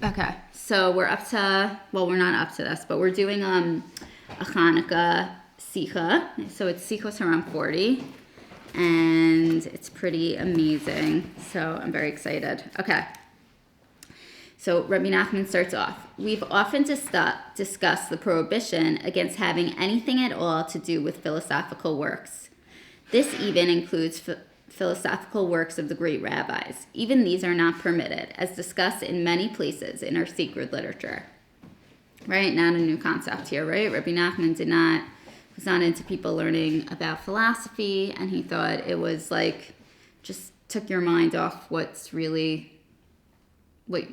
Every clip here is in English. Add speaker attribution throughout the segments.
Speaker 1: Okay, so we're not up to this, but we're doing a Hanukkah Sichah. So it's Sichos around 40, and it's pretty amazing. So I'm very excited. Okay. So Rebbe Nachman starts off. We've often discussed the prohibition against having anything at all to do with philosophical works. This even includes philosophical works of the great rabbis. Even these are not permitted, as discussed in many places in our sacred literature. Right? Not a new concept here, right? Rebbe Nachman was not into people learning about philosophy, and he thought it was like, just took your mind off what you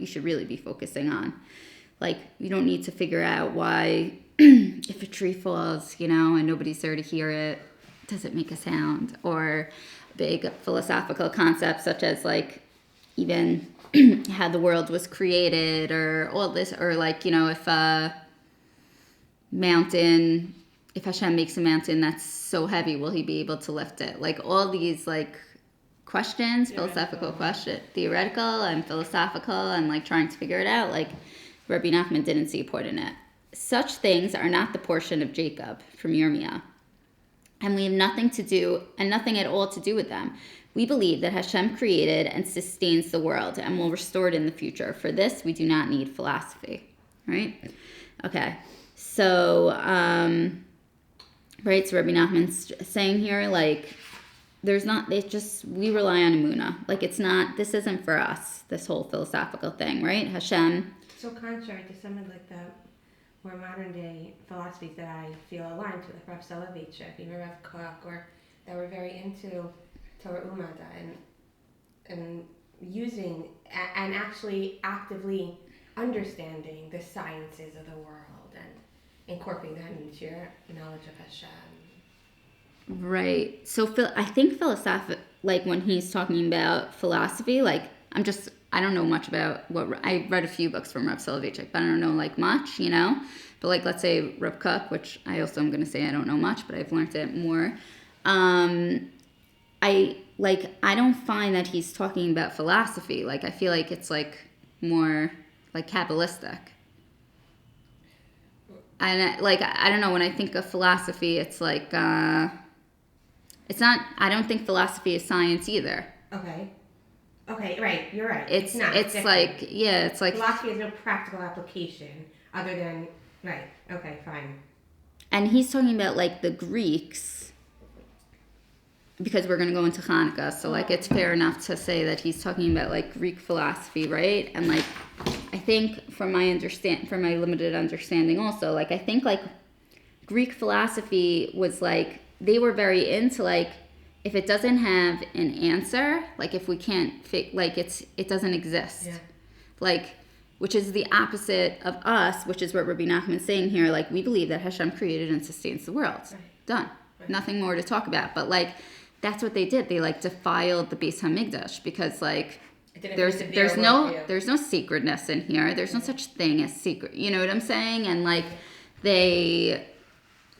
Speaker 1: should really be focusing on. Like, you don't need to figure out why, if a tree falls, and nobody's there to hear it, does it make a sound? Or big philosophical concepts such as like even how the world was created, or all this, or like, if Hashem makes a mountain that's so heavy, will he be able to lift it? Like all these like questions, philosophical questions, theoretical and philosophical, and like trying to figure it out, like Rebbe Nachman didn't see a point in it. Such things are not the portion of Jacob from Yirmiyah, and we have nothing at all to do with them. We believe that Hashem created and sustains the world and will restore it in the future. For this, we do not need philosophy. Right? Okay. So, right, so Rebbe Nachman's saying here, like, we rely on Emunah. Like, this isn't for us, this whole philosophical thing, right? Hashem.
Speaker 2: So contrary to some of like the more modern day philosophies that I feel aligned to, like Rav Soloveitchik, even Rav Koch, or that were very into Torah Umada and using and actually actively understanding the sciences of the world and incorporating that into your knowledge of Hashem.
Speaker 1: Right. So I think philosophic, like when he's talking about philosophy, like I don't know much about I read a few books from Rav Soloveitchik, but I don't know like much, But like, let's say Rav Koch, which I also am going to say I don't know much, but I've learned it more. I don't find that he's talking about philosophy. Like, I feel like it's like more like Kabbalistic. And like, I don't know, when I think of philosophy, it's like, it's not, I don't think philosophy is science either.
Speaker 2: Okay, right, you're right.
Speaker 1: It's
Speaker 2: different.
Speaker 1: like, yeah, it's like...
Speaker 2: Philosophy has no practical application other than, right, okay, fine.
Speaker 1: And he's talking about, like, the Greeks, because we're going to go into Hanukkah, so, like, it's fair enough to say that he's talking about, like, Greek philosophy, right? And, like, I think from my limited understanding also, like, I think, like, Greek philosophy was, like, they were very into, like, if it doesn't have an answer, like if we can't it doesn't exist.
Speaker 2: Yeah.
Speaker 1: Like, which is the opposite of us, which is what Rebbe Nachman's saying here. Like, we believe that Hashem created and sustains the world.
Speaker 2: Right.
Speaker 1: Done. Right. Nothing more to talk about. But like, that's what they did. They like defiled the Beis Hamikdash because like there's no sacredness in here. There's no such thing as secret. You know what I'm saying? And like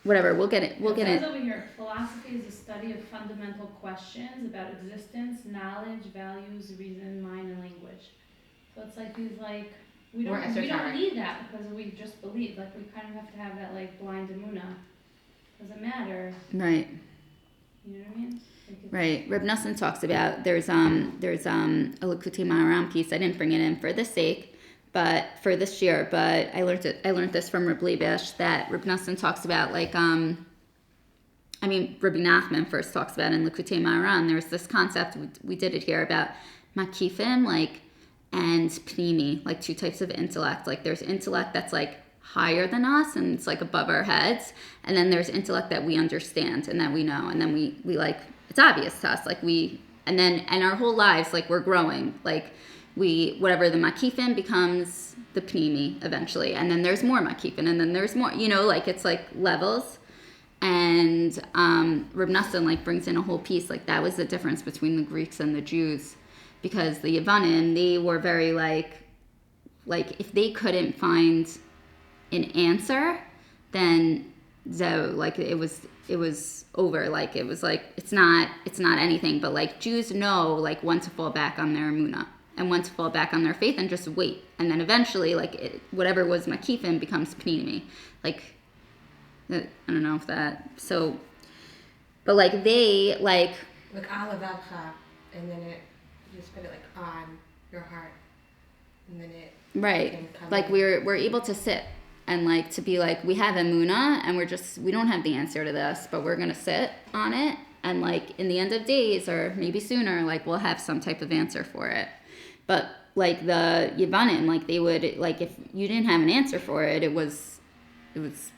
Speaker 1: whatever, we'll get it. We'll get it.
Speaker 3: Over here, philosophy is the study of fundamental questions about existence, knowledge, values, reason, mind, and language. So it's like these like we don't need that because we just believe. Like, we kind of have to have that like blind emunah. Doesn't matter.
Speaker 1: Right.
Speaker 3: You know what I mean?
Speaker 1: Right. Rebbe Nachman talks about there's a Likutei Moharan piece. I didn't bring it in for the sake. But for this year, I learned this from Rebbe Leibish, that Rebbe Nachman talks about like, Rebbe Nachman first talks about in Likutei Moharan. There's this concept, we did it here, about makifim, like, and pnimi, like two types of intellect. Like, there's intellect that's like higher than us and it's like above our heads, and then there's intellect that we understand and that we know, and then we like, it's obvious to us, like and our whole lives, like, we're growing, like, whatever the makifin becomes the pnimi eventually, and then there's more makifin, and then there's more, like, it's like levels. And Rebbe Nachman like brings in a whole piece, like that was the difference between the Greeks and the Jews, because the Yavanim, they were very like if they couldn't find an answer, then like it was over. Like, it was like it's not anything. But like, Jews know like when to fall back on their emunah and when to fall back on their faith and just wait. And then eventually, like, whatever was makifim becomes pnimi. Like, I don't know if that, so, but like they, like
Speaker 2: alavavcha, and then you just put it like on your heart, and then it.
Speaker 1: Right. Like we're able to sit and like to be like, we have emunah and we don't have the answer to this, but we're going to sit on it. And like in the end of days or maybe sooner, like we'll have some type of answer for it. But like the Yevanim, like they would, like if you didn't have an answer for it, it was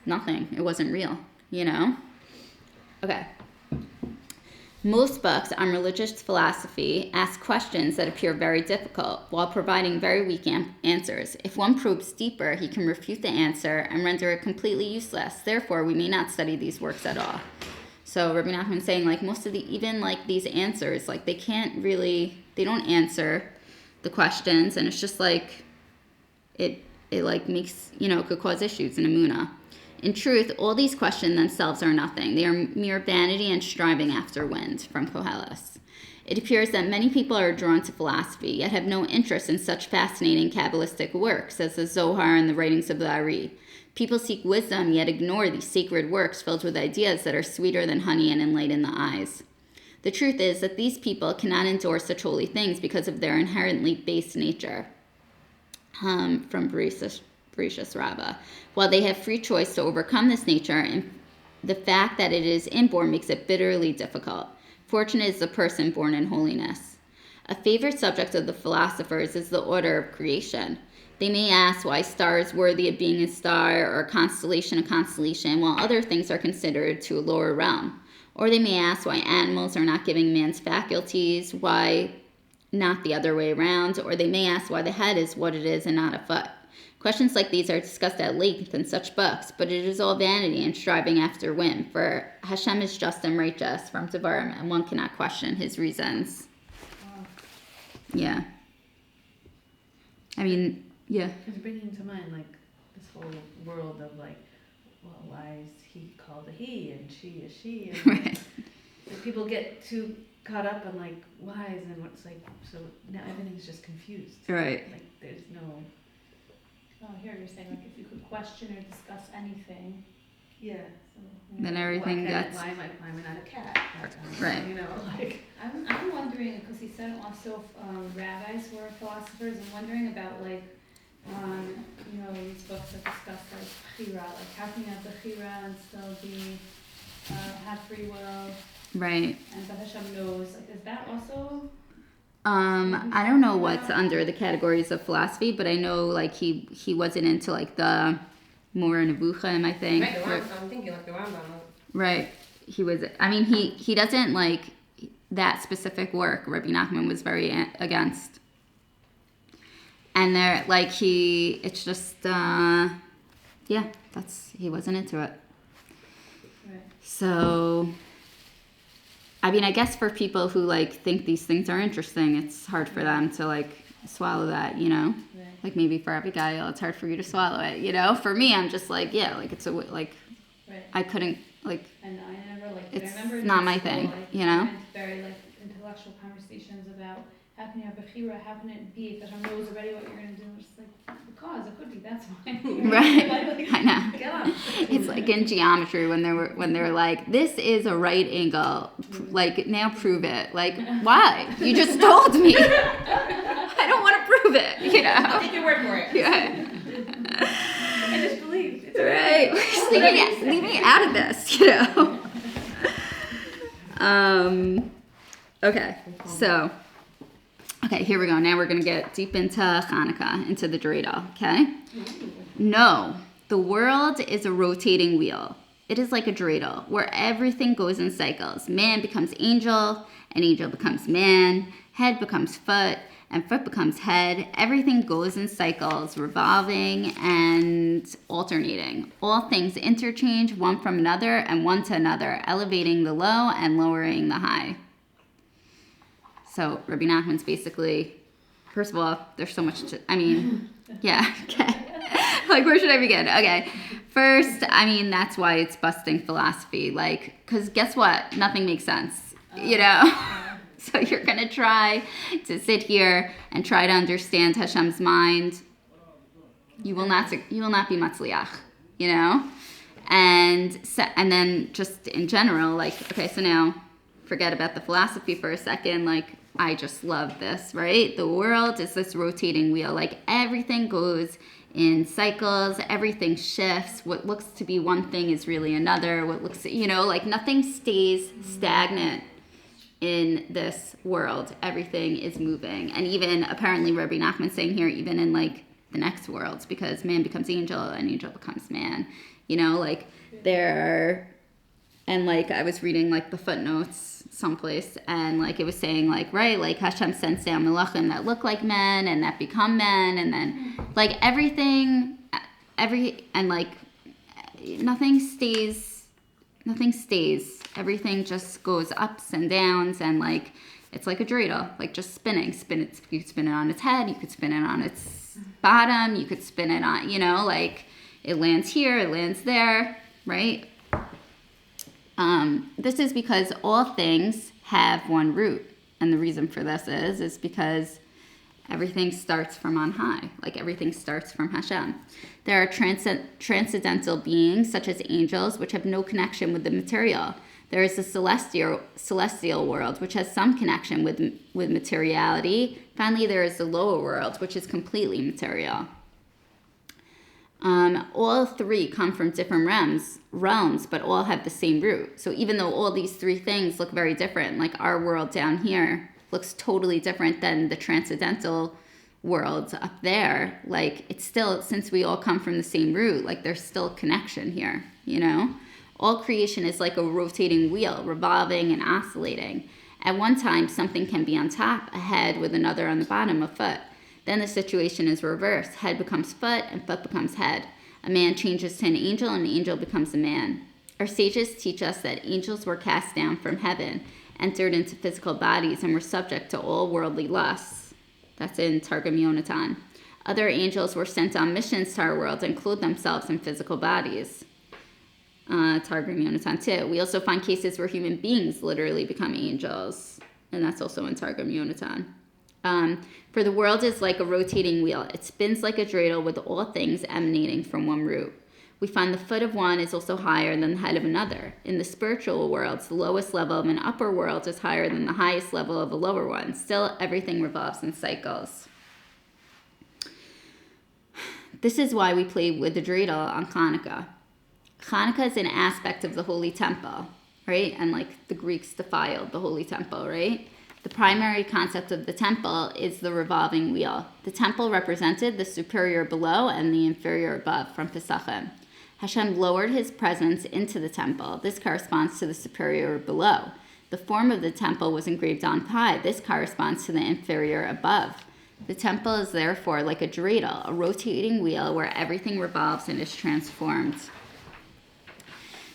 Speaker 1: nothing. It wasn't real, you know? Okay. Most books on religious philosophy ask questions that appear very difficult while providing very weak answers. If one probes deeper, he can refute the answer and render it completely useless. Therefore, we may not study these works at all. So Rebbe Nachman is saying, like, most of even like these answers, like they don't answer the questions, and it's just like it like makes, could cause issues in Emunah. In truth, all these questions themselves are nothing. They are mere vanity and striving after wind, from Koheles. It appears that many people are drawn to philosophy, yet have no interest in such fascinating Kabbalistic works as the Zohar and the writings of the Ari. People seek wisdom, yet ignore these sacred works filled with ideas that are sweeter than honey and enlighten the eyes. The truth is that these people cannot endure such holy things because of their inherently base nature. From Bereshis Rabbah. While they have free choice to overcome this nature, and the fact that it is inborn makes it bitterly difficult. Fortunate is the person born in holiness. A favorite subject of the philosophers is the order of creation. They may ask why star is worthy of being a star or constellation a constellation, while other things are considered to a lower realm. Or they may ask why animals are not giving man's faculties, why not the other way around, or they may ask why the head is what it is and not a foot. Questions like these are discussed at length in such books, but it is all vanity and striving after wind, for Hashem is just and righteous from Devarim, and one cannot question his reasons. Yeah. I mean, yeah.
Speaker 4: It's bringing to mind, like, this whole world of, like, well, why is he called a he and she is she? And
Speaker 1: Right.
Speaker 4: Like, people get too caught up on, like, whys and what's, like, so now everything's just confused.
Speaker 1: Right.
Speaker 4: Like, there's no...
Speaker 3: Oh, here you're saying, like, if you could question or discuss anything.
Speaker 4: Yeah.
Speaker 3: So,
Speaker 1: Then everything gets...
Speaker 4: Why am I climbing on a cat?
Speaker 1: Right.
Speaker 4: You know, like...
Speaker 3: I'm wondering, because he said also rabbis were philosophers, I'm wondering about, like, these books that discuss, like, chira, like, how can you have the chira and still be, have free will?
Speaker 1: Right.
Speaker 3: And that Hashem knows, like, is that also...
Speaker 1: I don't know what's under the categories of philosophy, but I know, like, he wasn't into, like, the more Nebuchadnezzar, I think.
Speaker 2: Right, the Rambam, I'm thinking, like, the Rambam.
Speaker 1: Right. He doesn't like that specific work. Rebbe Nachman was very against. And there, like, it's just, he wasn't into it.
Speaker 3: Right.
Speaker 1: So, I mean, I guess for people who, like, think these things are interesting, it's hard for them to, like, swallow that,
Speaker 3: Right.
Speaker 1: Like, maybe for Abigail, it's hard for you to swallow it, For me, I'm just like, yeah, like, it's like,
Speaker 3: Right.
Speaker 1: I couldn't, like,
Speaker 3: And I never, like,
Speaker 1: it's
Speaker 3: I remember in
Speaker 1: not my
Speaker 3: school,
Speaker 1: thing,
Speaker 3: like,
Speaker 1: you know?
Speaker 3: we had very, like, intellectual conversations about how can you have a chira, how can it be, if Hashem knows already what you're going to do, it's like, because it could be, that's why.
Speaker 1: Right.
Speaker 3: Like,
Speaker 1: I know.
Speaker 4: Get up.
Speaker 1: It's like in geometry when they're like, this is a right angle. Like, now prove it. Like, why? You just told me. I don't want to prove it,
Speaker 2: I'll take your word for it.
Speaker 1: Yeah.
Speaker 4: I just believe. It's
Speaker 1: Right. Just leave me out of this, Okay. So, here we go. Now we're going to get deep into Hanukkah, into the Dreidel, okay? No, the world is a rotating wheel. It is like a dreidel, where everything goes in cycles. Man becomes angel, and angel becomes man, head becomes foot, and foot becomes head. Everything goes in cycles, revolving and alternating. All things interchange one from another and one to another, elevating the low and lowering the high. So Rebbe Nachman's basically, first of all, there's so much yeah, okay. Like, where should I begin? Okay. First, that's why it's busting philosophy. Like, because guess what? Nothing makes sense, So you're going to try to sit here and try to understand Hashem's mind. You will not be matzliach, you know? And then just in general, like, okay, so now forget about the philosophy for a second. Like, I just love this, right? The world is this rotating wheel. Like, everything goes in cycles, everything shifts. What looks to be one thing is really another. What looks, you know, like nothing stays stagnant in this world. Everything is moving. And even apparently Rebbe Nachman saying here, even in like the next worlds, because man becomes angel and angel becomes man, you know, like there are, and like I was reading like the footnotes someplace, and like it was saying like, right, like Hashem sends down malachim that look like men and that become men, and then like everything, and like nothing stays, everything just goes ups and downs, and like it's like a dreidel, like just spinning. You could spin it on its head, you could spin it on its bottom, you could spin it on, you know, like it lands here, it lands there, right? This is because all things have one root. And the reason for this is because everything starts from on high. Like everything starts from Hashem. There are transcendental beings such as angels which have no connection with the material. There is the celestial world which has some connection with materiality. Finally, there is the lower world which is completely material. All three come from different realms, but all have the same root. So even though all these three things look very different, like our world down here looks totally different than the transcendental world up there, like it's still, since we all come from the same root, like there's still a connection here, you know? All creation is like a rotating wheel, revolving and oscillating. At one time, something can be on top, a head, with another on the bottom, a foot. Then the situation is reversed. Head becomes foot and foot becomes head. A man changes to an angel and an angel becomes a man. Our sages teach us that angels were cast down from heaven, entered into physical bodies, and were subject to all worldly lusts. That's in Targum Yonatan. Other angels were sent on missions to our world and clothed themselves in physical bodies. Targum Yonatan too. We also find cases where human beings literally become angels, and that's also in Targum Yonatan. For the world is like a rotating wheel. It spins like a dreidel with all things emanating from one root. We find the foot of one is also higher than the head of another. In the spiritual worlds, the lowest level of an upper world is higher than the highest level of a lower one. Still, everything revolves in cycles. This is why we play with the dreidel on Hanukkah. Hanukkah is an aspect of the Holy Temple, right? And like the Greeks defiled the Holy Temple, right? The primary concept of the temple is the revolving wheel. The temple represented the superior below and the inferior above from Pesachim. Hashem lowered his presence into the temple. This corresponds to the superior below. The form of the temple was engraved on high. This corresponds to the inferior above. The temple is therefore like a dreidel, a rotating wheel where everything revolves and is transformed.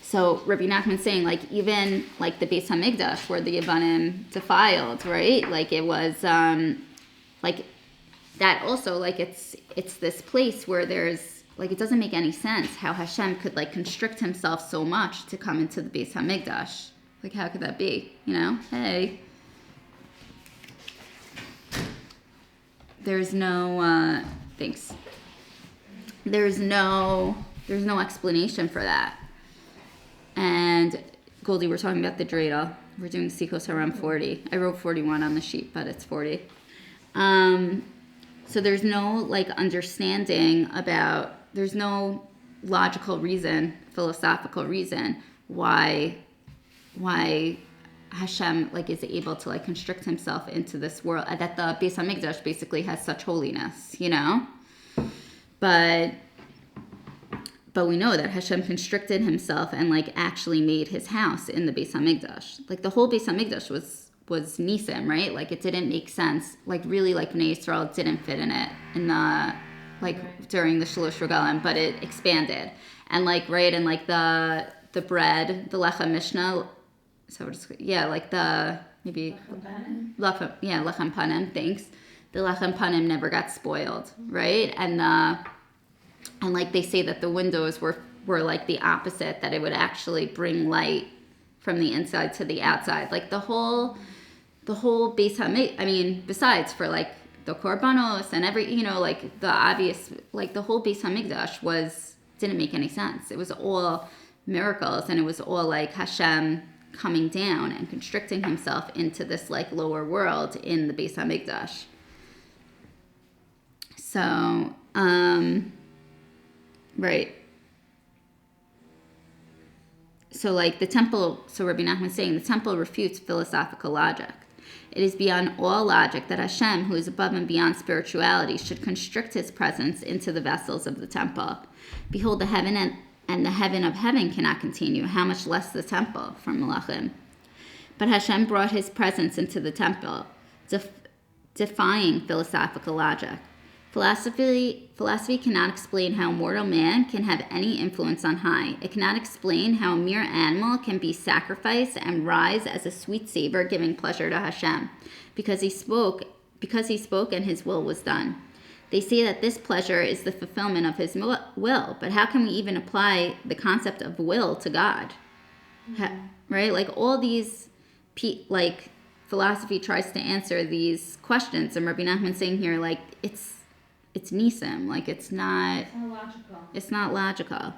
Speaker 1: So Rebbe Nachman saying, like, even like the Beis Hamikdash where the Yevanim defiled, right? Like it was, like that also, like it's this place where there's, like, it doesn't make any sense how Hashem could like constrict himself so much to come into the Beis Hamikdash. Like, how could that be? You know? Hey. There's no, thanks. There's no explanation for that. And Goldie, we're talking about the dreidel. We're doing Sichah around 40. I wrote 41 on the sheet, but it's 40. So there's no like understanding about, there's no logical reason, philosophical reason why Hashem like is able to like constrict himself into this world, that the Beis Hamikdash basically has such holiness, you know? But we know that Hashem constricted himself and like actually made his house in the Beis Hamikdash. Like the whole Beis Hamikdash was nisim, right? Like it didn't make sense. Like really, like Bnei Yisrael didn't fit in it in the during the Shalosh Regalim, but it expanded. And like right, and like the bread, the lechem mishnah. So like the maybe lechem panim. Thanks. The lechem panim never got spoiled, right? And like they say that the windows were like the opposite, that it would actually bring light from the inside to the outside. Like the whole the whole Beis Hamikdash, besides for like the korbanos and every, like the obvious, like the whole Beis Hamikdash didn't make any sense. It was all miracles, and it was all like Hashem coming down and constricting himself into this like lower world in the Beis Hamikdash. So, right. So like the temple, so Rebbe Nachman is saying the temple refutes philosophical logic. It is beyond all logic that Hashem, who is above and beyond spirituality, should constrict his presence into the vessels of the temple. Behold, the heaven and the heaven of heaven cannot continue, how much less the temple, from Malachim. But Hashem brought his presence into the temple, defying philosophical logic. Philosophy cannot explain how mortal man can have any influence on high. It cannot explain how a mere animal can be sacrificed and rise as a sweet savor, giving pleasure to Hashem, because he spoke and his will was done. They say that this pleasure is the fulfillment of his will, but how can we even apply the concept of will to God? Right? Like all these, like philosophy tries to answer these questions, and Rebbe Nachman saying here, like it's nisim, like it's not logical.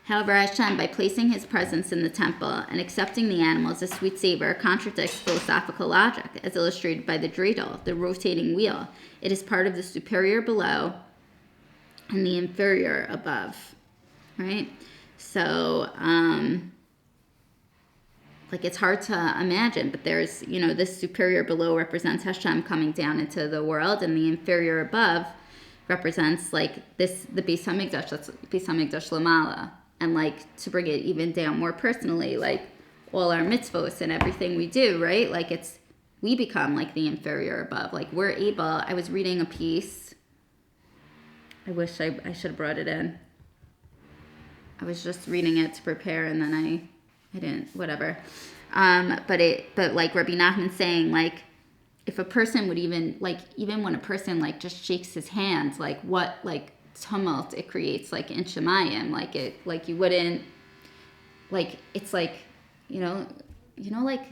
Speaker 1: However, Hashem, by placing his presence in the temple and accepting the animals as sweet savor, contradicts philosophical logic, as illustrated by the Dreidel, the rotating wheel. It is part of the superior below and the inferior above, right? So, like it's hard to imagine, but there's, this superior below represents Hashem coming down into the world, and the inferior above represents like the Beis Hamikdash, that's Beis Hamikdash Lamala. And like to bring it even down more personally, like all our mitzvos and everything we do, right? Like we become like the inferior above. Like we're able, I was reading a piece. I wish I should have brought it in. I was just reading it to prepare, and then I didn't, whatever. But like Rebbe Nachman saying, like, if a person would even when a person like just shakes his hands, like what like tumult it creates, like in Shemayim, like you wouldn't, like it's like, like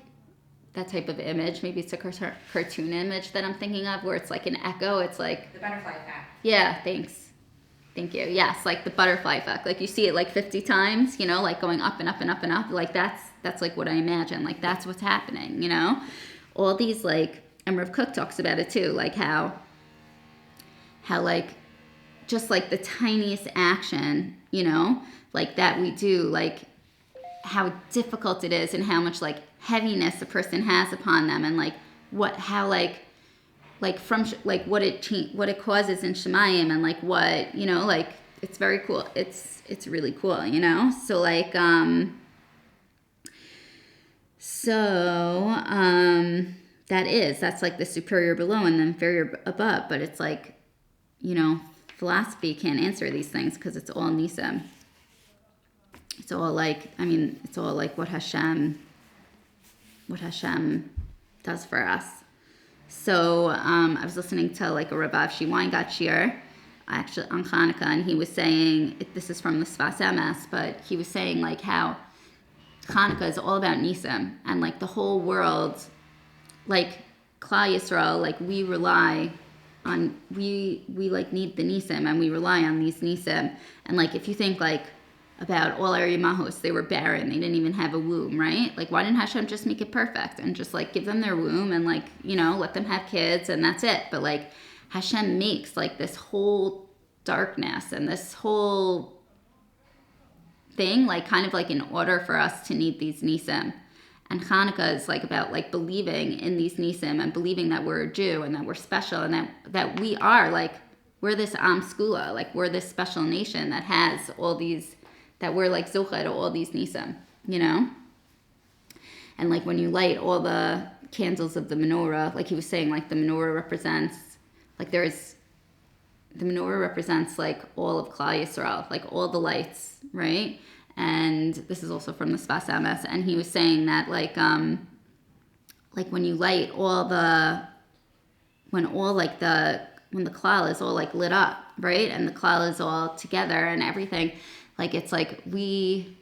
Speaker 1: that type of image. Maybe it's a cartoon image that I'm thinking of, where it's like an echo. It's like
Speaker 2: the butterfly effect.
Speaker 1: Yeah, thank you. Yes, like the butterfly effect. Like you see it like 50 times, like going up and up and up and up. Like that's like what I imagine. Like that's what's happening, all these like, and Rav Kook talks about it too, like how like just like the tiniest action, like that we do, like how difficult it is, and how much like heaviness a person has upon them, and like how from like what it causes in Shemayim, and like what, like it's very cool. It's really cool, So like that's like the superior below and the inferior above, but it's like, philosophy can't answer these things because it's all nisim. It's all like, it's all like what Hashem does for us. So I was listening to like a Rav Avshi Weingot shiur, actually on Hanukkah, and he was saying, this is from the Sfas Emes, but he was saying like how Hanukkah is all about nisim, and like the whole world, like Klal Yisrael, like we rely on, we like need the nisim, and we rely on these nisim. And like if you think like about all our Yemahos, they were barren, they didn't even have a womb, right? Like why didn't Hashem just make it perfect and just like give them their womb and like, let them have kids and that's it? But like Hashem makes like this whole darkness and this whole thing, like kind of like in order for us to need these nisim. And Hanukkah is like about like believing in these nisim and believing that we're a Jew and that we're special, and that we are like, we're this Am Skula, like we're this special nation that has all these, that we're like Zocha to all these nisim, And like when you light all the candles of the menorah, like he was saying, like the menorah represents, like the menorah represents like all of Klal Yisrael, like all the lights, right? And this is also from the Sfas Emes, and he was saying that like when you light all the, when the klal is all like lit up, right? And the klal is all together and everything, like it's like we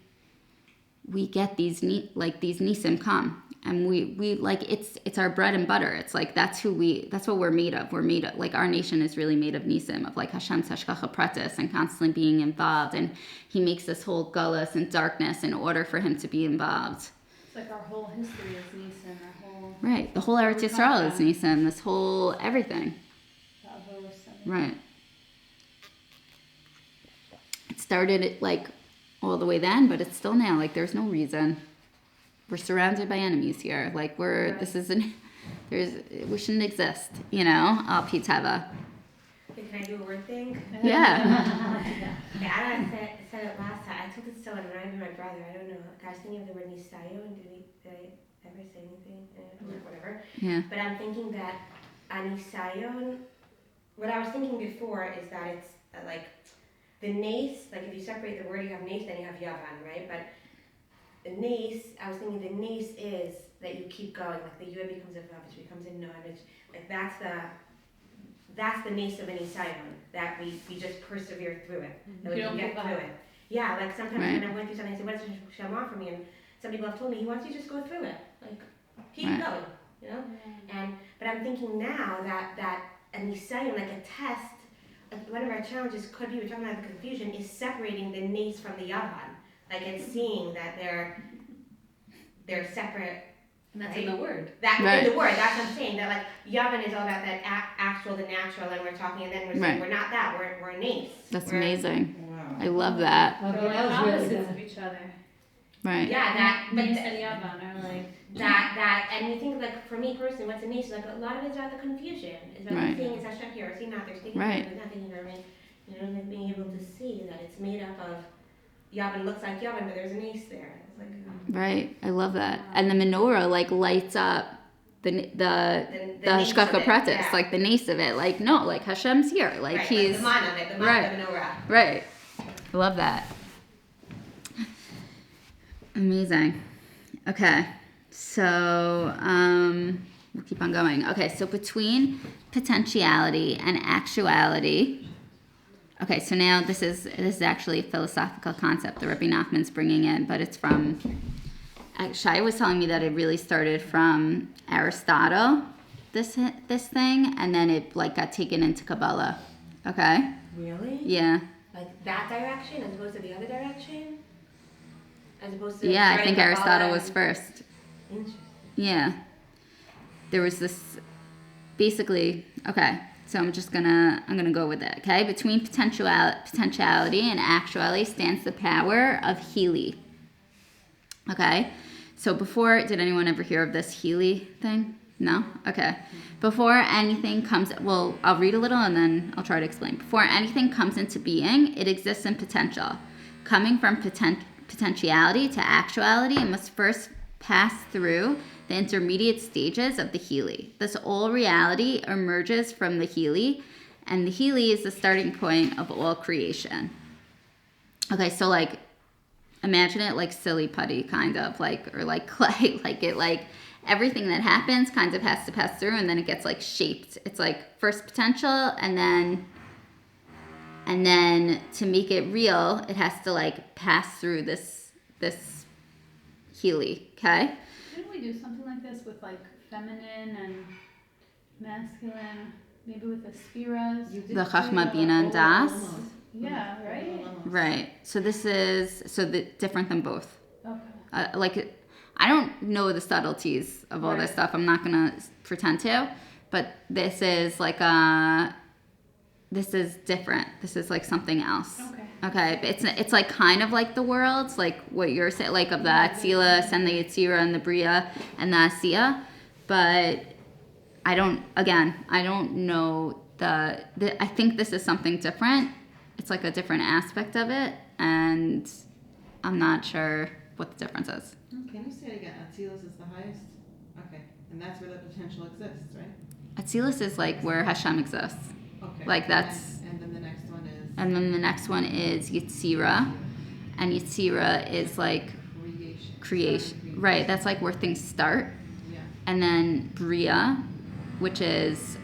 Speaker 1: get these nisim come, and we like it's our bread and butter. It's like that's what we're made of. We're made of, like, our nation is really made of nisim, of like Hashem's hashgacha pratis and constantly being involved, and he makes this whole gullus and darkness in order for him to be involved.
Speaker 3: It's like our whole history is nisim, our whole
Speaker 1: Right, the whole Eretz Yisrael is nisim, this whole everything. Right. It started like all the way then, but it's still now. Like, there's no reason. We're surrounded by enemies here. Like, we shouldn't exist, al pi teva.
Speaker 2: Can I do a word thing?
Speaker 1: Yeah.
Speaker 2: Anna said it last time. I told it to someone, not even my brother. I don't know. I was thinking of the word nisayon. Did I ever say anything? Whatever.
Speaker 1: Yeah.
Speaker 2: But I'm thinking that a nisayon, what I was thinking before is that it's like the nace, like if you separate the word, you have nace, then you have yavan, right? But the nace, I was thinking the nace is that you keep going, like the yud becomes a vav, which becomes a nun, like that's the nace of an isayon, that we just persevere through it, that we can get through it. Yeah, like sometimes when I'm going through something, I say, what does Hashem want from me? And some people have told me, he wants you to just go through it, like keep going, but I'm thinking now that an isayon, like a test, like one of our challenges could be, we're talking about the confusion, is separating the nace from the yavan. Like, it's seeing that they're separate.
Speaker 4: And that's
Speaker 2: right?
Speaker 4: in the word.
Speaker 2: In the word, that's what I'm saying. That, like, yavan is all about that actual, the natural, and we're talking, and then we're saying we're not that, we're a nace.
Speaker 1: That's amazing.
Speaker 5: Wow.
Speaker 1: I love that.
Speaker 3: They're like opposites of each other.
Speaker 1: Right.
Speaker 2: Yeah,
Speaker 3: Nace and yavan are like
Speaker 2: that, and you think, like, for me personally, what's a nace, like, a lot of it's about the confusion. It's about seeing, is Hashem here, is he not there? Is he not thinking of it? And being able to see that it's made up of yavan looks like yavan, but there's an ace there. It's like,
Speaker 1: right. I love that. And the menorah like lights up the hashgacha pratis, like the nace of it. Like, no, like Hashem's here. Like he's
Speaker 2: like the man of it, the man of the menorah.
Speaker 1: Right. I love that. Amazing. Okay. So we'll keep on going. Okay, so between potentiality and actuality. Okay, so now this is actually a philosophical concept that Rebbe Nachman's bringing in, but it's from. Shai was telling me that it really started from Aristotle, this thing, and then it like got taken into Kabbalah. Okay.
Speaker 2: Really?
Speaker 1: Yeah.
Speaker 2: Like that direction as opposed to the other direction, as opposed to.
Speaker 1: Yeah, I think Aristotle was first.
Speaker 2: Interesting.
Speaker 1: Yeah. There was this, basically. Okay. So I'm gonna go with it, okay? Between potentiality and actuality stands the power of Healy. Okay? So before, did anyone ever hear of this Healy thing? No? Okay. Before anything comes, well, I'll read a little and then I'll try to explain. Before anything comes into being, it exists in potential. Coming from potentiality to actuality, it must first pass through the intermediate stages of the Healy. This all reality emerges from the Healy, and the Healy is the starting point of all creation. Okay, so like, imagine it like silly putty, kind of, like, or like clay, like everything that happens kind of has to pass through, and then it gets like shaped. It's like first potential, and then to make it real, it has to like pass through this Healy, okay?
Speaker 3: Shouldn't we do something like this with like feminine and masculine, maybe with the spheres?
Speaker 1: The Chachma, Bina, and Das?
Speaker 3: Yeah, right?
Speaker 1: Right. So this is, different than both.
Speaker 3: Okay.
Speaker 1: I don't know the subtleties of all this stuff. I'm not going to pretend to. But this is like this is different. This is like something else. Okay. It's like kind of like the worlds, like what you're saying, like of the Atzilus and the Yetzirah and the Bria and the Asiya. But I don't know I think this is something different. It's like a different aspect of it. And I'm not sure what the difference is.
Speaker 5: Can you say it again? Atzilus is the highest? Okay. And that's where the potential exists, right?
Speaker 1: Atzilus is like where Hashem exists.
Speaker 5: Okay.
Speaker 1: Like that's...
Speaker 5: And then the next one is...
Speaker 1: And then the next one is Yetzirah. And Yetzirah is like... Creation. Right, that's like where things start.
Speaker 5: Yeah.
Speaker 1: And then Bria, which is...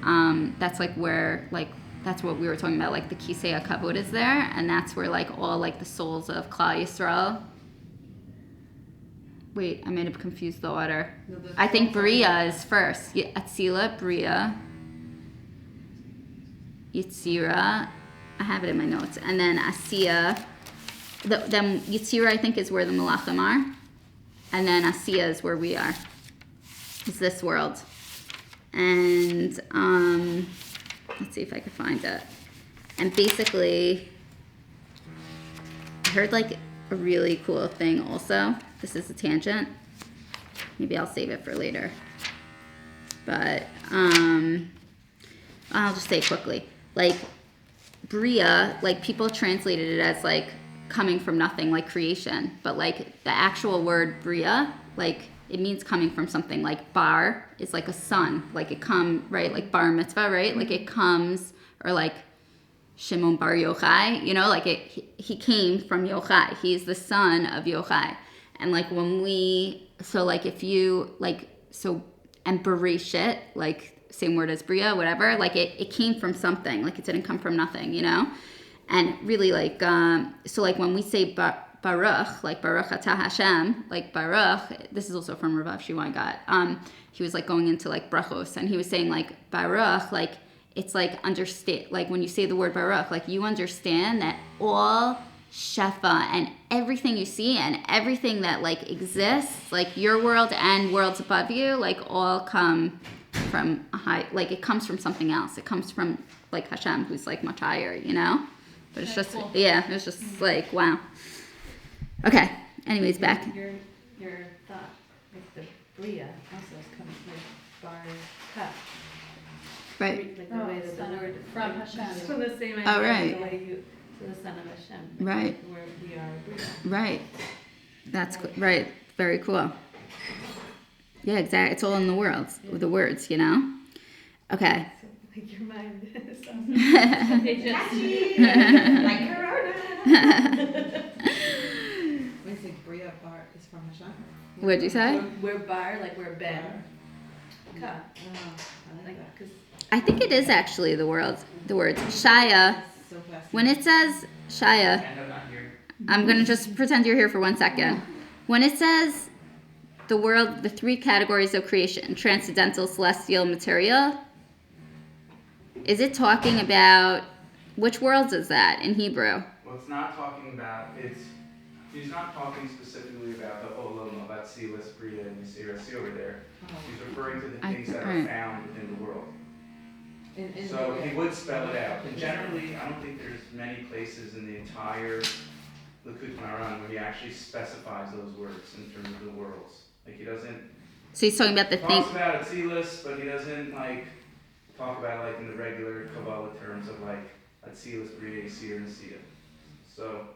Speaker 1: that's like where... like that's what we were talking about. Like the Kisei HaKavod is there. And that's where like all like the souls of Klal Yisrael... Wait, I may have confused the order.
Speaker 5: No, the
Speaker 1: I think
Speaker 5: 12
Speaker 1: Bria is first. Atzila, Bria, Yitzira. I have it in my notes. And then Asiya. Then Yitzira, I think, is where the Malachim are. And then Asiya is where we are. It's this world. And let's see if I can find it. And basically, I heard like a really cool thing also. This is a tangent. Maybe I'll save it for later. But I'll just say it quickly. Like Bria, like people translated it as like coming from nothing, like creation. But like the actual word Bria, like it means coming from something. Like bar is like a son, like it come, right? Like bar mitzvah, right? Like it comes, or like Shimon bar Yochai, you know, like he came from Yochai. He's the son of Yochai. And like when we, so like if you like, so, and Bereshit, like same word as Bria, whatever, like it came from something, like it didn't come from nothing, you know? And really like, so like when we say Baruch, like Baruch Atah Hashem, like Baruch, this is also from Rav Avshi Weingot, he was like going into like brachos, and he was saying like Baruch, like it's like understand, like when you say the word Baruch, like you understand that all Shefa and everything you see and everything that like exists, like your world and worlds above you, like all come from a high, like it comes from something else. It comes from like Hashem, who's like much higher, you know? But it's just, cool. Yeah, it was just like, wow. Okay, anyways, back.
Speaker 4: Your thought, like the Bria also comes from Bar Ka.
Speaker 1: Right.
Speaker 4: Like the way that the word
Speaker 3: from Hashem.
Speaker 4: So the same idea.
Speaker 1: Oh, right.
Speaker 4: The way you, so the son of Hashem. Like
Speaker 1: Right.
Speaker 4: Where we are Bria.
Speaker 1: Right. That's right. Very cool. Yeah, exactly. It's all in the worlds, with the words, you know? Okay.
Speaker 4: So, like your mind is
Speaker 2: Like Corona.
Speaker 5: When you say Bria Bar is from Hashem?
Speaker 1: What'd you say?
Speaker 4: We're bar, like we're Ben. Ka.
Speaker 5: Oh, I like that.
Speaker 4: 'Cause
Speaker 1: I think it is actually the words. Shaya.
Speaker 5: So fascinating.
Speaker 1: When it says Shaya,
Speaker 6: And I'm not here.
Speaker 1: I'm going to just pretend you're here for 1 second. When it says the world, the three categories of creation, transcendental, celestial, material, is it talking about, which worlds is that in Hebrew?
Speaker 6: Well, it's not talking about, he's not talking specifically about the Olam of Atzilus, Bria, and Yisir over there. He's referring to the things that are found within the world.
Speaker 5: In
Speaker 6: So
Speaker 5: the-
Speaker 6: he would spell it out. And generally, I don't think there's many places in the entire Likut Maran where he actually specifies those words in terms of the worlds. Like he doesn't,
Speaker 1: So he's talking about the
Speaker 6: he
Speaker 1: thing.
Speaker 6: talks about Atzilus, but he doesn't like talk about it like in the regular Kabbalah terms of like Atzilus, Bria, Yisir, and Asiya. So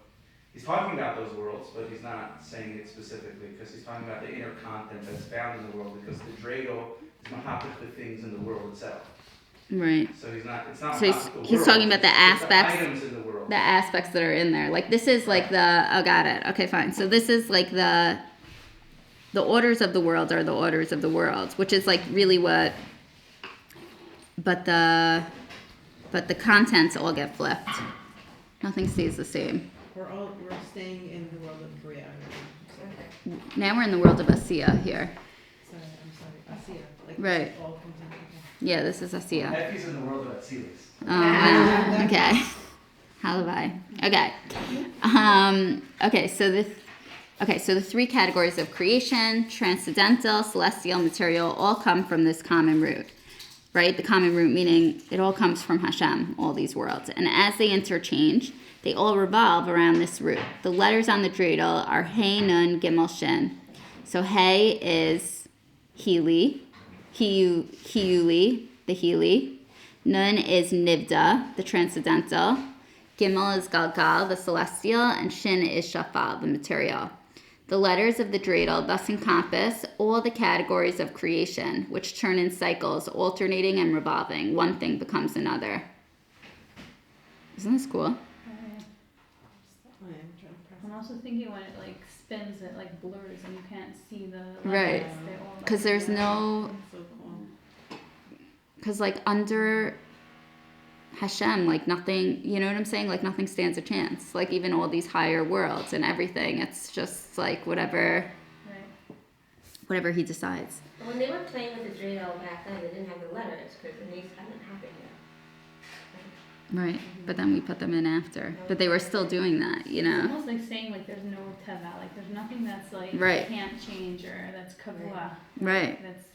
Speaker 6: he's talking about those worlds, but he's not saying it specifically because he's talking about the inner content that's found in the world, because the Dreidel is mahapich the things in the world itself.
Speaker 1: Right.
Speaker 6: So he's not, it's not
Speaker 1: So
Speaker 6: mahapich the
Speaker 1: he's
Speaker 6: world,
Speaker 1: talking about the
Speaker 6: it's
Speaker 1: aspects.
Speaker 6: the items in the world.
Speaker 1: The aspects that are in there. Like this is like the, oh, got it. Okay, fine. So this is like the orders of the world are the orders of the world, which is like really what, but the contents all get flipped. Nothing stays the same.
Speaker 5: We're staying in the world of Bria. Sorry,
Speaker 1: Now we're in the world of Asiya here.
Speaker 5: I'm sorry. Asiya. Like
Speaker 1: Right.
Speaker 5: all comes in. Okay.
Speaker 1: Yeah, this is Asiya.
Speaker 6: Nephi's in the world of Atzilus.
Speaker 1: Oh, wow. Okay. Halabai. Okay. So the three categories of creation, transcendental, celestial, material, all come from this common root, right? The common root meaning it all comes from Hashem, all these worlds. And as they interchange, they all revolve around this root. The letters on the dreidel are Hey, Nun, Gimel, Shin. So Hey is Hili, Hiuli, the Hili. Nun is Nivda, the transcendental. Gimel is Galgal, the celestial. And Shin is Shafal, the material. The letters of the dreidel thus encompass all the categories of creation, which turn in cycles, alternating and revolving. One thing becomes another. Isn't this cool?
Speaker 5: I am trying to press.
Speaker 3: I'm also thinking when it like spins, it like blurs and you can't see the
Speaker 1: Right.
Speaker 3: letters. They all, like,
Speaker 1: Because there's no,
Speaker 5: So cool.
Speaker 1: because like under Hashem, like nothing, you know what I'm saying? Like nothing stands a chance. Like even all these higher worlds and everything, it's just like whatever.
Speaker 3: Right.
Speaker 1: whatever he decides.
Speaker 2: But when they were playing with the dreidel back then, they didn't have the letters because the names hadn't happened yet.
Speaker 1: Right, but then we put them in after. But they were still doing that, you
Speaker 3: It's
Speaker 1: know?
Speaker 3: almost like saying like there's no teva, like there's nothing that's like
Speaker 1: Right.
Speaker 3: can't change or that's kavua.
Speaker 1: Right.
Speaker 3: That's,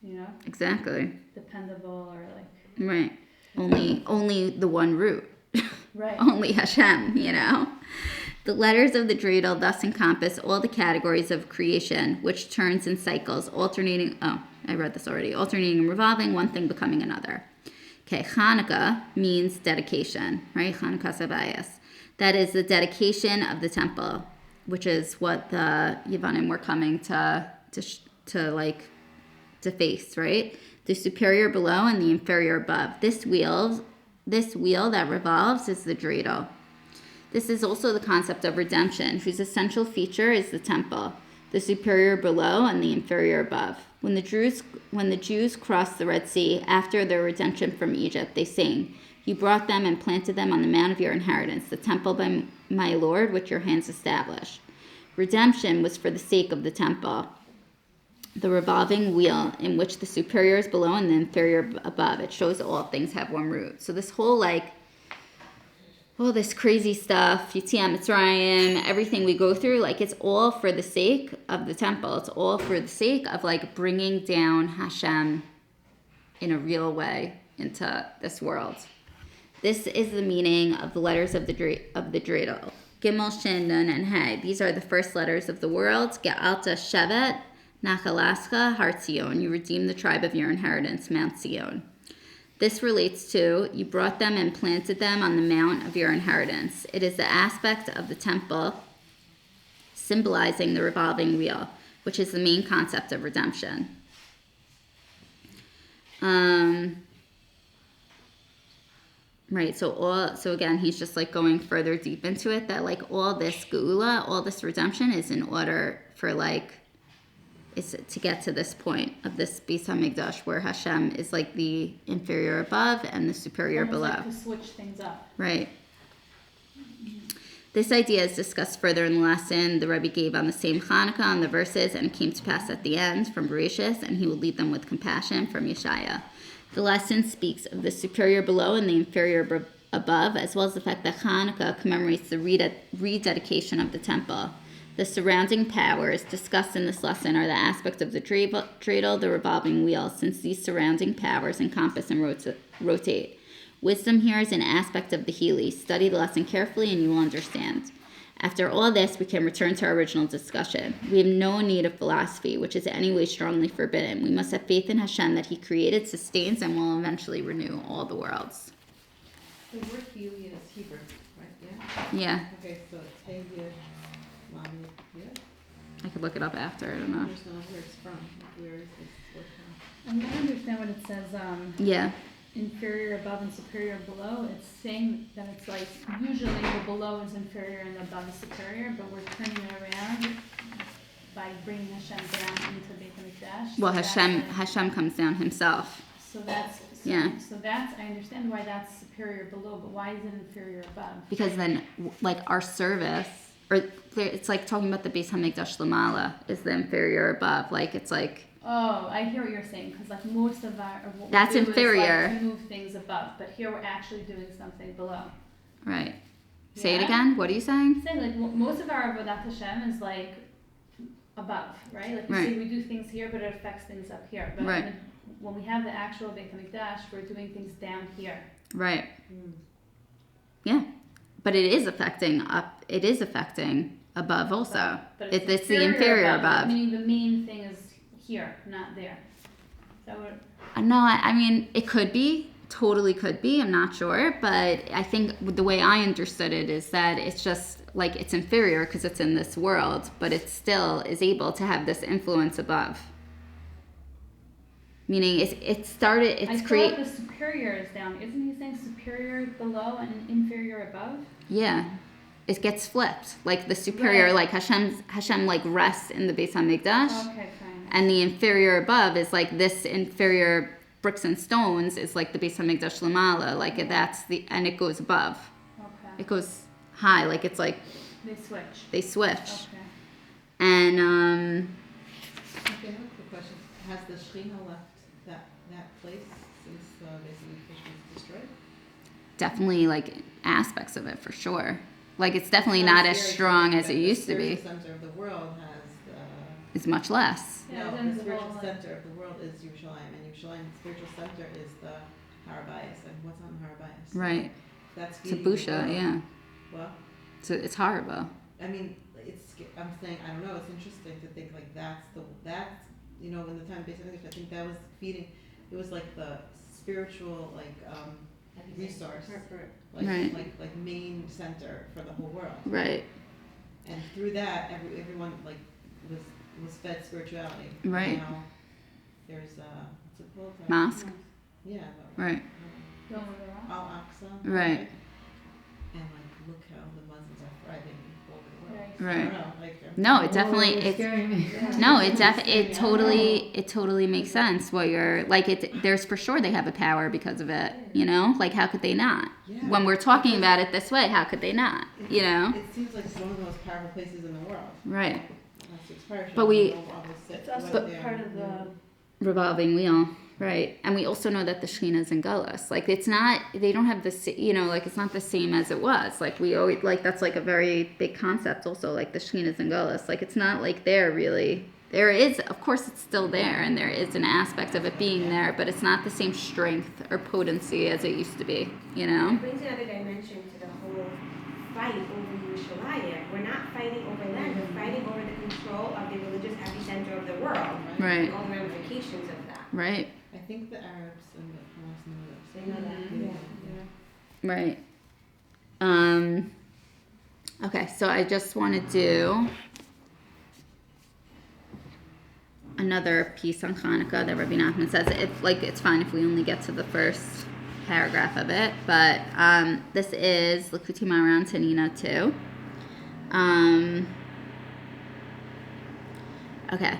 Speaker 3: you know,
Speaker 1: Exactly.
Speaker 3: dependable or like.
Speaker 1: Right. Only the one root.
Speaker 3: Right.
Speaker 1: Only Hashem, you know? The letters of the dreidel thus encompass all the categories of creation, which turns in cycles, alternating and revolving, one thing becoming another. Okay, Hanukkah means dedication, right? Hanukkah Sabayas. That is the dedication of the temple, which is what the Yevanim were coming to face, right? The superior below and the inferior above. This wheel that revolves is the dreidel. This is also the concept of redemption, whose essential feature is the temple, the superior below and the inferior above. When the Jews crossed the Red Sea after their redemption from Egypt, they sing, "You brought them and planted them on the mount of your inheritance, the temple by my Lord, which your hands established." Redemption was for the sake of the temple, the revolving wheel in which the superior is below and the inferior above. It shows all things have one root. So this whole all this crazy stuff, Yetziat Mitzrayim, everything we go through, it's all for the sake of the temple. It's all for the sake of bringing down Hashem in a real way into this world. This is the meaning of the letters of the dreidel. Gimel, Shin, Nun, and Hey. These are the first letters of the world. Ge'alta Shevet Nachalascha Har Tzion. You redeem the tribe of your inheritance, Mount Zion. This relates to, you brought them and planted them on the mount of your inheritance. It is the aspect of the temple symbolizing the revolving wheel, which is the main concept of redemption. Right, so again, he's just going further deep into it, that all this geula, all this redemption is in order for is to get to this point of this Beis HaMikdash where Hashem is the inferior above and the superior
Speaker 3: Almost
Speaker 1: below.
Speaker 3: to switch things up.
Speaker 1: Right. This idea is discussed further in the lesson the Rebbe gave on the same Hanukkah on the verses, and it came to pass at the end from Bereshis, and he will lead them with compassion from Yeshaya. The lesson speaks of the superior below and the inferior above, as well as the fact that Hanukkah commemorates the rededication of the temple. The surrounding powers discussed in this lesson are the aspects of the dreidel, the revolving wheel, since these surrounding powers encompass and rotate. Wisdom here is an aspect of the Healy. Study the lesson carefully and you will understand. After all this, we can return to our original discussion. We have no need of philosophy, which is in any way strongly forbidden. We must have faith in Hashem that He created, sustains, and will eventually renew all the worlds.
Speaker 5: The word Healy is Hebrew, right? Yeah?
Speaker 1: Yeah,
Speaker 5: Okay, so it's Hey Yud, Lam Yud, Yud?
Speaker 1: I could look it up after. I don't
Speaker 5: I
Speaker 1: know.
Speaker 5: just don't know where it's from. Where is this word from?
Speaker 3: I'm gonna understand what it says.
Speaker 1: Yeah,
Speaker 3: Inferior above and superior below. It's saying that it's usually the below is inferior and the above is superior, but we're turning it around by bringing Hashem down into Beit HaMikdash.
Speaker 1: well,
Speaker 3: So
Speaker 1: Hashem comes down Himself. Yeah.
Speaker 3: So that's, I understand why that's superior below, but why is it inferior above?
Speaker 1: Because then, our service, or it's talking about the Beis HaMikdash Lamala is the inferior above.
Speaker 3: Oh, I hear what you're saying, because most of what
Speaker 1: That's
Speaker 3: we do
Speaker 1: inferior.
Speaker 3: is to move things above, but here we're actually doing something below.
Speaker 1: Right. Say it
Speaker 3: Yeah?
Speaker 1: again. What are you saying?
Speaker 3: I'm saying most of our avodat Hashem is above, right? We
Speaker 1: Right.
Speaker 3: say we do things here, but it affects things up here. But
Speaker 1: Right.
Speaker 3: when we have the actual Beit HaMikdash, we're doing things down here.
Speaker 1: Right. Yeah. But it is affecting up. It is affecting above also.
Speaker 3: But
Speaker 1: It's the inferior above.
Speaker 3: Meaning the main thing is here, not there. Is that what?
Speaker 1: No, I mean, it could be. Totally could be. I'm not sure. But I think the way I understood it is that it's just it's inferior because it's in this world, but it still is able to have this influence above. Meaning
Speaker 3: I thought the superior is down. Isn't he saying superior below and inferior above?
Speaker 1: Yeah. It gets flipped. The superior,
Speaker 3: Right.
Speaker 1: Hashem rests in the Beis HaMikdash.
Speaker 3: Okay, fine.
Speaker 1: And the inferior above is this inferior bricks and stones is the Beis HaMikdash Lamala. And it goes above.
Speaker 3: Okay.
Speaker 1: It goes high.
Speaker 3: They switch.
Speaker 1: They switch.
Speaker 3: Okay.
Speaker 1: And
Speaker 5: Okay, I have a quick question. Has the Shekhinah left that place since basically Krishna was destroyed?
Speaker 1: Definitely like aspects of it for sure. Like it's definitely not as strong as it used to be.
Speaker 5: The spiritual center of the world has the...
Speaker 1: It's much less.
Speaker 3: Yeah,
Speaker 5: No,
Speaker 3: then
Speaker 5: the spiritual
Speaker 3: like-
Speaker 5: center of the world is Yerushalayim, and Yerushalayim's spiritual center is the Harabayas. And what's on Harabayas?
Speaker 1: Right.
Speaker 5: That's
Speaker 1: It's a
Speaker 5: feeding the
Speaker 1: busha,
Speaker 5: world.
Speaker 1: yeah.
Speaker 5: Well,
Speaker 1: So it's horrible.
Speaker 5: I mean, I'm saying, I don't know, it's interesting to think like that's, you know, in the time based English, I think that was feeding, it was like the spiritual, like, resource. Like,
Speaker 1: Right.
Speaker 5: like main center for the whole world.
Speaker 1: Right.
Speaker 5: And through that, everyone like was fed spirituality.
Speaker 1: Right.
Speaker 5: Now there's what's it called?
Speaker 1: Mosque.
Speaker 5: Yeah.
Speaker 1: Right.
Speaker 5: Al Aqsa.
Speaker 1: Right.
Speaker 5: And like, look how the Muslims are thriving all over the world.
Speaker 3: Right.
Speaker 5: I
Speaker 1: Right.
Speaker 5: don't know, like,
Speaker 1: No, it definitely
Speaker 4: You're
Speaker 1: it's
Speaker 4: scaring me.
Speaker 1: no, it totally makes sense what you're like there's for sure they have a power because of it, you know? Like how could they not?
Speaker 5: Yeah.
Speaker 1: When we're talking about it this way, how could they not? You know?
Speaker 5: It seems like it's one of the most powerful places in the world.
Speaker 1: Right.
Speaker 5: That's its parish.
Speaker 1: But we-
Speaker 4: It's also part of the
Speaker 1: Revolving wheel. Right. And we also know that the Shekhinah is in Gullus. Like it's not they don't have the you know, like it's not the same as it was. Like we always like that's like a very big concept also, like the Shekhinah is in Gullus. Like it's not like there really. There is, of course, it's still there, and there is an aspect of it being there, but it's not the same strength or potency as it used to be, you know?
Speaker 2: It brings another dimension to the whole fight over Yerushalayim. We're not fighting over land, we're fighting over the control of the religious epicenter of the world.
Speaker 1: Right.
Speaker 2: And all the ramifications of that.
Speaker 1: Right,
Speaker 5: I think the Arabs and the Hamas know this.
Speaker 2: They know that.
Speaker 5: Yeah.
Speaker 1: right. Okay, so I just want to do another piece on Hanukkah that Rebbe Nachman says. It's fine if we only get to the first paragraph of it, but this is L'Kuti Maran Tanina 2. Okay.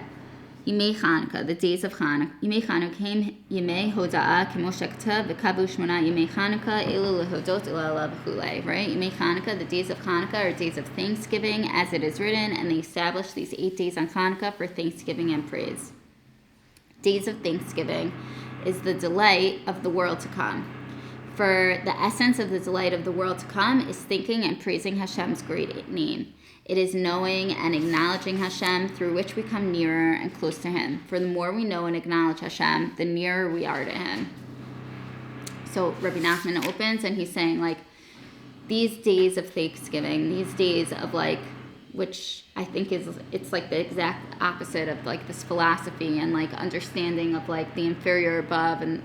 Speaker 1: Yimei Chanukah, the days of Chanukah. Yimei Chanukah came Yimei Hoda'ah, Kemoshe K'tav, V'kavu Shmona Yimei Chanukah, Elu Lehodot Ela Ela V'chulei, right? Yimei Chanukah, the days of Chanukah are days of thanksgiving, as it is written, and they established these 8 days on Chanukah for thanksgiving and praise. Days of thanksgiving is the delight of the world to come. For the essence of the delight of the world to come is thinking and praising Hashem's great name. It is knowing and acknowledging Hashem, through which we come nearer and close to Him. For the more we know and acknowledge Hashem, the nearer we are to Him. So Rebbe Nachman opens and he's saying, like, these days of thanksgiving, these days of like, which I think it's like the exact opposite of like this philosophy and like understanding of like the inferior above and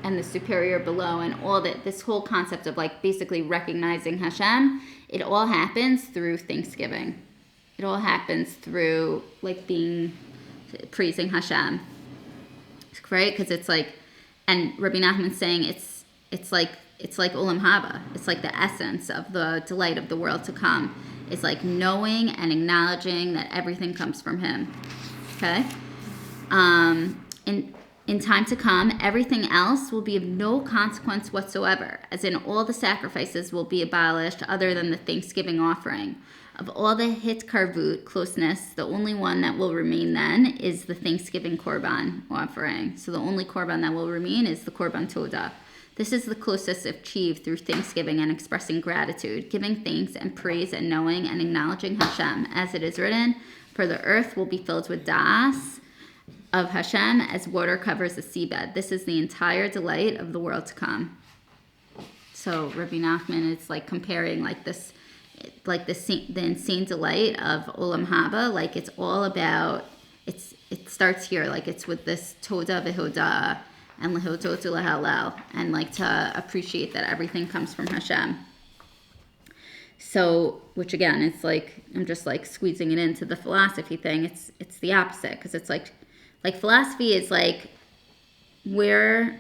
Speaker 1: the superior below, and all that, this whole concept of like basically recognizing Hashem, it all happens through thanksgiving. It all happens through like praising Hashem, right? Because it's like, and Rabbi Nachman's saying it's like Olam Haba. It's like the essence of the delight of the world to come. It's like knowing and acknowledging that everything comes from Him. Okay, in time to come, everything else will be of no consequence whatsoever, as in all the sacrifices will be abolished other than the thanksgiving offering. Of all the hitkarvut, closeness, the only one that will remain then is the thanksgiving korban offering. So the only korban that will remain is the korban todah. This is the closest achieved through thanksgiving and expressing gratitude, giving thanks and praise and knowing and acknowledging Hashem. As it is written, for the earth will be filled with da'as of Hashem as water covers the seabed. This is the entire delight of the world to come. So Rabbi Nachman is like comparing like this, like the insane delight of Olam Haba. Like it's all about, it starts here, like it's with this Toda v'Hoda and Lehodot Lehalel, and like to appreciate that everything comes from Hashem. So, which again, it's like, I'm just like squeezing it into the philosophy thing. It's the opposite, because it's like philosophy is like where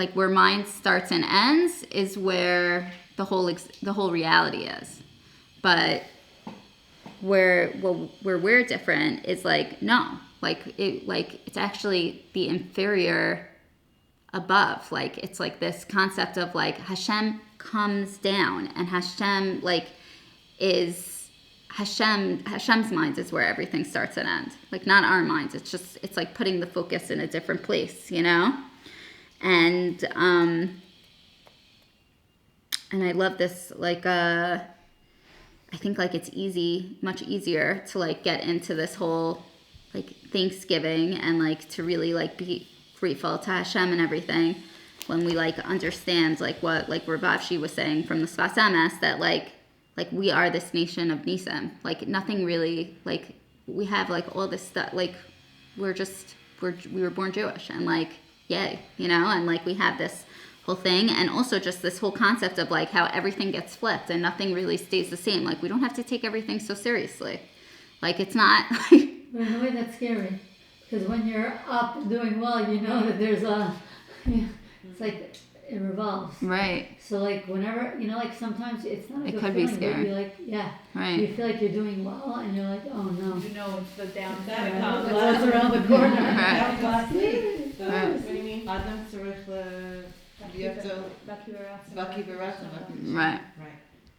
Speaker 1: mind starts and ends is where the whole reality is. But where we're different is like, no, it's actually the inferior above. Like it's like this concept of like Hashem comes down, and Hashem like is Hashem's mind is where everything starts and ends. Like not our minds. It's like putting the focus in a different place, you know? And I love this, like, I think like it's much easier to like get into this whole like Thanksgiving and like to really like be grateful to Hashem and everything when we like understand like what like Rabavshi was saying from the Sfas Emes, that like we are this nation of Nisim. Like nothing really, like we have like all this stuff, like we were born Jewish and like yay, you know, and like we have this whole thing, and also just this whole concept of like how everything gets flipped and nothing really stays the same. Like we don't have to take everything so seriously. Like it's not like.
Speaker 7: But in a way that's scary, because when you're up and doing well, you know that there's it's like it revolves.
Speaker 1: Right.
Speaker 7: So like whenever, you know, like sometimes it's not a
Speaker 1: It
Speaker 7: good
Speaker 1: could be
Speaker 7: feeling,
Speaker 1: scary.
Speaker 7: but you're like, yeah.
Speaker 1: Right.
Speaker 7: You feel like you're doing well, and you're like, oh no.
Speaker 4: You know, it's the downside.
Speaker 7: What's around the corner?
Speaker 1: Right.
Speaker 5: Last week.
Speaker 1: Right.
Speaker 5: What do you mean? Adam Tzarech you have to Vaki Baratzim.
Speaker 1: Right.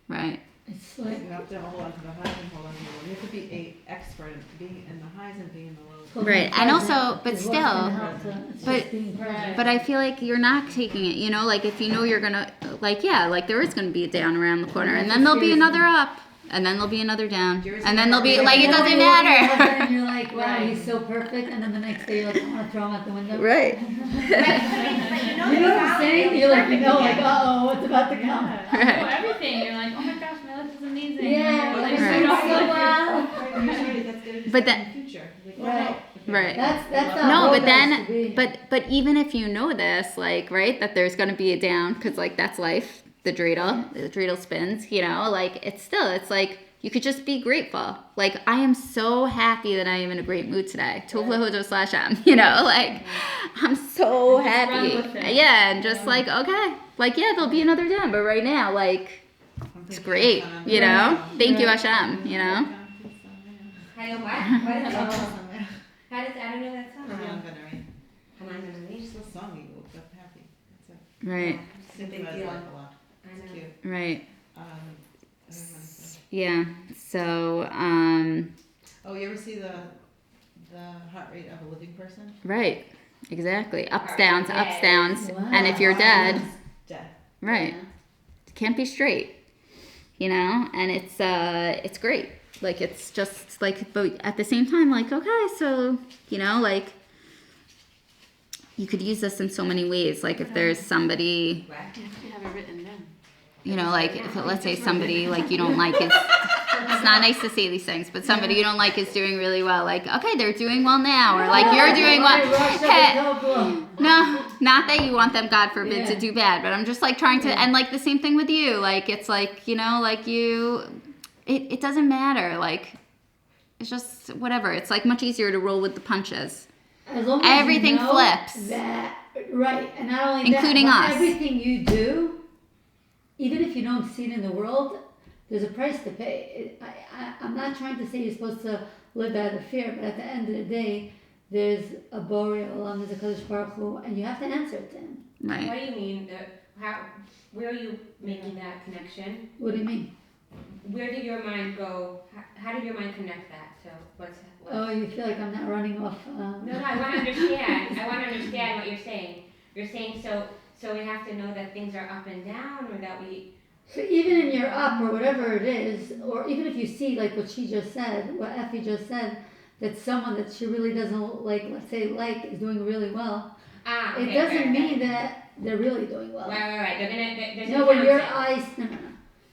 Speaker 5: Right.
Speaker 7: It's like
Speaker 5: You have to hold on to the highs and hold on to the lows. You have to be an expert in being in the highs and being in the lows.
Speaker 1: Right. And also, but
Speaker 7: is what's gonna
Speaker 1: still,
Speaker 7: help to- it's
Speaker 1: but-
Speaker 7: just being present.
Speaker 1: but I feel like you're not taking it, you know, like if you know you're gonna, like, yeah, like there is gonna be a down around the corner, and then there'll be another up, and then there'll be another down, and then the'll be, like, it doesn't matter.
Speaker 7: And you're like, wow, he's so perfect, and then the next day you're like, I want to throw him out the window.
Speaker 1: Right.
Speaker 2: But you know,
Speaker 7: You know what I'm saying? You're like, you know, like, uh-oh, what's about to come?
Speaker 3: Yeah.
Speaker 1: Right.
Speaker 3: Oh, everything. You're like, oh my gosh, my life is amazing.
Speaker 7: Yeah,
Speaker 3: Like,
Speaker 7: like,
Speaker 1: Right.
Speaker 7: it's so well.
Speaker 5: Usually that's good
Speaker 1: But
Speaker 5: in
Speaker 1: that-
Speaker 5: the future. Like,
Speaker 7: Right.
Speaker 1: Right.
Speaker 7: That's
Speaker 1: No,
Speaker 7: how
Speaker 1: but
Speaker 7: it
Speaker 1: then,
Speaker 7: has to be.
Speaker 1: but even if you know this, like, right, that there's gonna be a down, because like that's life. The dreidel spins, you know, like it's like you could just be grateful. Like I am so happy that I am in a great mood today. Tov lehodos Hashem, you know, like I'm so
Speaker 3: Just
Speaker 1: happy.
Speaker 3: run with it.
Speaker 1: Yeah, and just like okay, like yeah, there'll be another down, but right now, like it's great, you know. Thank you Hashem, you know.
Speaker 2: I know what? What is it? How does I don't know that song. Hanan Benari.
Speaker 5: It's a song you woke up happy. That's it.
Speaker 1: Right,
Speaker 2: It's a big
Speaker 5: Sympathize
Speaker 2: deal.
Speaker 5: life a lot.
Speaker 2: I
Speaker 5: It's
Speaker 2: know.
Speaker 5: cute.
Speaker 1: right,
Speaker 5: Everyone's
Speaker 1: yeah. So
Speaker 5: oh, you ever see the heart rate of a living person?
Speaker 1: right, exactly. Ups,
Speaker 2: Alright,
Speaker 1: downs,
Speaker 2: yeah.
Speaker 1: ups, downs,
Speaker 7: Wow.
Speaker 1: and if you're dead.
Speaker 5: Death.
Speaker 1: Right. Can't be straight. You know? And it's great. Like it's just like, but at the same time, like, okay, so, you know, like you could use this in so many ways. Like if there's somebody,
Speaker 2: What?
Speaker 4: You have it written down.
Speaker 1: you know, like if let's say somebody like you don't like is, it's not nice to say these things, but somebody you don't like is doing really well. Like, okay, they're doing well now, or like you're doing well. Hey, no, not that you want them, God forbid, to do bad, but I'm just like trying to, and like the same thing with you. Like it's like, you know, like it doesn't matter. Like it's just whatever. It's like much easier to roll with the punches.
Speaker 7: As long as
Speaker 1: Everything
Speaker 7: you know
Speaker 1: flips.
Speaker 7: That, right, and not only
Speaker 1: Including
Speaker 7: that, but
Speaker 1: us.
Speaker 7: everything you do, even if you don't see it in the world, there's a price to pay. I'm not trying to say you're supposed to live out of fear, but at the end of the day, there's a Borei Olam, there's a Kadosh Baruch Hu, and you have to answer to him.
Speaker 1: Right.
Speaker 2: What do you mean? Where are you making that connection?
Speaker 7: What do you mean?
Speaker 2: Where did your mind go? How did your mind connect that to what's
Speaker 7: Oh, you feel like I'm not running off.
Speaker 2: No, I want to understand. I want to understand what you're saying. You're saying so we have to know that things are up and down, or that we.
Speaker 7: So even in your up or whatever it is, or even if you see like what she just said, what Effie just said, that someone that she really doesn't like, let's say is doing really well,
Speaker 2: Okay,
Speaker 7: it doesn't
Speaker 2: okay.
Speaker 7: mean that they're really doing well.
Speaker 2: Right. There's
Speaker 7: No,
Speaker 2: a
Speaker 7: when your
Speaker 2: concept.
Speaker 7: eyes, no.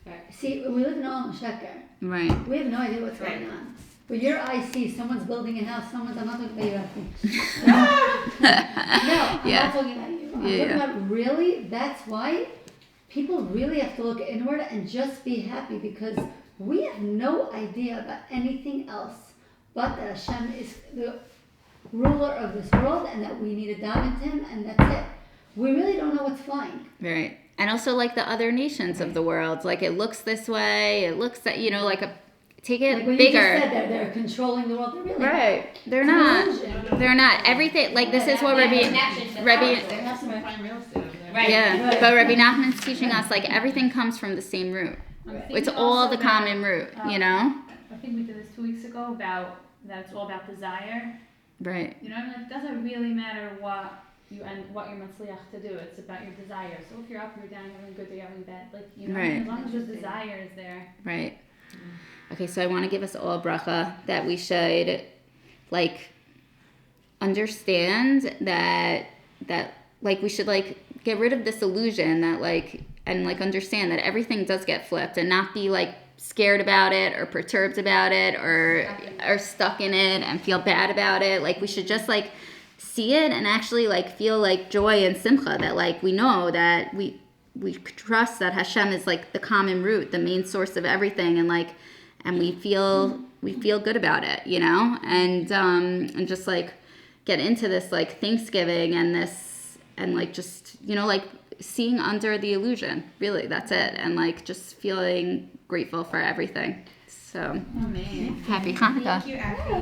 Speaker 2: Right.
Speaker 7: See, we live in Olam Sheker.
Speaker 1: Right.
Speaker 7: We have no idea what's
Speaker 2: Right.
Speaker 7: going on. But your eyes see someone's building a house, I'm not talking about you, Effie. No, I'm
Speaker 1: Yeah.
Speaker 7: not talking about you. I'm
Speaker 1: Yeah.
Speaker 7: talking about really, that's why people really have to look inward and just be happy, because we have no idea about anything else but that Hashem is the ruler of this world and that we need to dive into him, and that's it. We really don't know what's flying.
Speaker 1: Right. And also like the other nations of the world, like it looks this way, it looks that, you know, like take it
Speaker 7: Like when
Speaker 1: bigger.
Speaker 7: you just said that they're controlling the world, they're really
Speaker 1: Right. They're
Speaker 7: It's an
Speaker 1: not.
Speaker 7: illusion.
Speaker 1: They're not. Everything, like this is what
Speaker 2: Connection to
Speaker 1: Rebbe,
Speaker 5: They have some prime real estate over there.
Speaker 2: Right.
Speaker 1: yeah,
Speaker 7: Right.
Speaker 1: but Rebbe Nachman's teaching us like everything comes from the same root.
Speaker 7: Right.
Speaker 1: It's all the common root, you know?
Speaker 4: A
Speaker 3: think we did this 2 weeks ago about that it's all about desire.
Speaker 1: Right.
Speaker 3: You know, I mean, like, it doesn't really matter what you're matzliach to do. It's about your desire. So if you're up, you're down, you're having a good day, you're having bad, like, you know,
Speaker 1: Right.
Speaker 3: as long as your desire is there.
Speaker 1: Right. Okay, so I want to give us all a bracha that we should, like, understand that like we should like get rid of this illusion that like and like understand that everything does get flipped and not be like scared about it or perturbed about it or stuck in it and feel bad about it. Like we should just like see it and actually like feel like joy and simcha that like we know that we trust that Hashem is like the common root, the main source of everything, and like and we feel good about it, you know, and just like get into this like Thanksgiving and this and like just, you know, like seeing under the illusion, really, that's it, and like just feeling grateful for everything. So
Speaker 2: Amen.
Speaker 1: happy Hanukkah.
Speaker 2: Thank you, Effie.